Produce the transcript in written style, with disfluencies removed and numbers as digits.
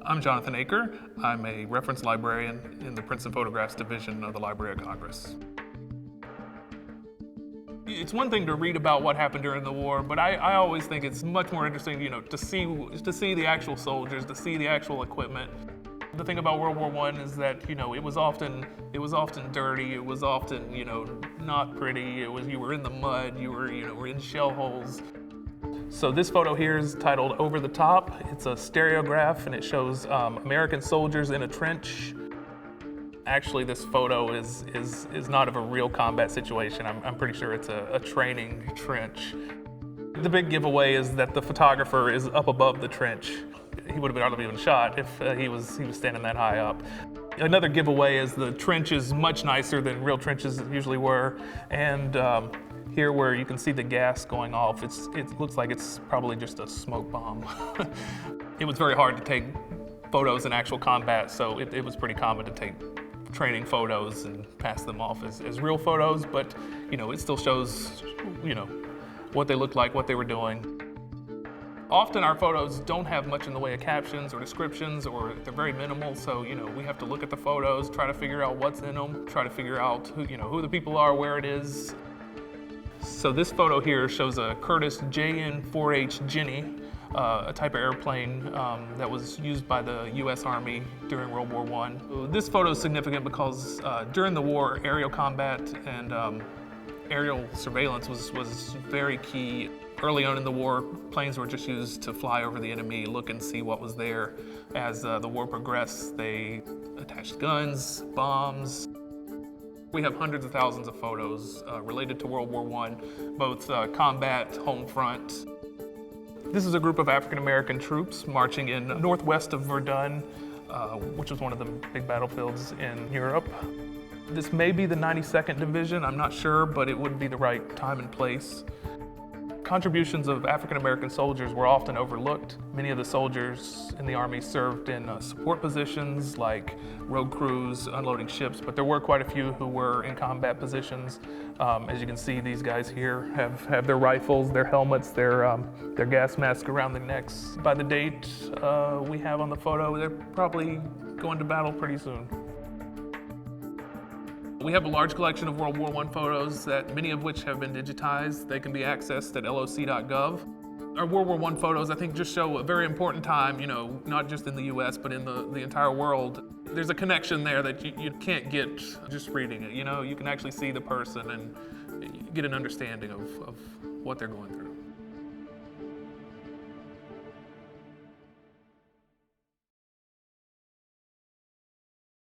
I'm Jonathan Eaker. I'm a reference librarian in the Prints and Photographs Division of the Library of Congress. It's one thing to read about what happened during the war, but I always think it's much more interesting, to see the actual soldiers, to see the actual equipment. The thing about World War I is that, it was often dirty, it was often, not pretty. You were in the mud, you were in shell holes. So this photo here is titled Over the Top. It's a stereograph and it shows American soldiers in a trench. Actually, this photo is not of a real combat situation. I'm pretty sure it's a training trench. The big giveaway is that the photographer is up above the trench. He would have been able to be shot if he was standing that high up. Another giveaway is the trench is much nicer than real trenches usually were. And here where you can see the gas going off, it looks like it's probably just a smoke bomb. It was very hard to take photos in actual combat, so it was pretty common to take training photos and pass them off as real photos, but it still shows what they looked like, what they were doing. Often our photos don't have much in the way of captions or descriptions, or they're very minimal, so we have to look at the photos, try to figure out what's in them, try to figure out who the people are, where it is. So this photo here shows a Kurtis Jay 4H Jenny, a type of airplane that was used by the U.S. Army during World War I. This photo is significant because during the war, aerial combat and aerial surveillance was very key. Early on in the war, planes were just used to fly over the enemy, look and see what was there. As the war progressed, they attached guns, bombs. We have hundreds of thousands of photos related to World War I, both combat, home front. This is a group of African American troops marching in northwest of Verdun, which was one of the big battlefields in Europe. This may be the 92nd Division, I'm not sure, but it would be the right time and place. Contributions of African American soldiers were often overlooked. Many of the soldiers in the Army served in support positions like road crews, unloading ships, but there were quite a few who were in combat positions. As you can see, these guys here have their rifles, their helmets, their gas masks around their necks. By the date we have on the photo, they're probably going to battle pretty soon. We have a large collection of World War I photos, many of which have been digitized. They can be accessed at loc.gov. Our World War I photos, I think, just show a very important time, not just in the US, but in the entire world. There's a connection there that you can't get just reading it. You can actually see the person and get an understanding of what they're going through.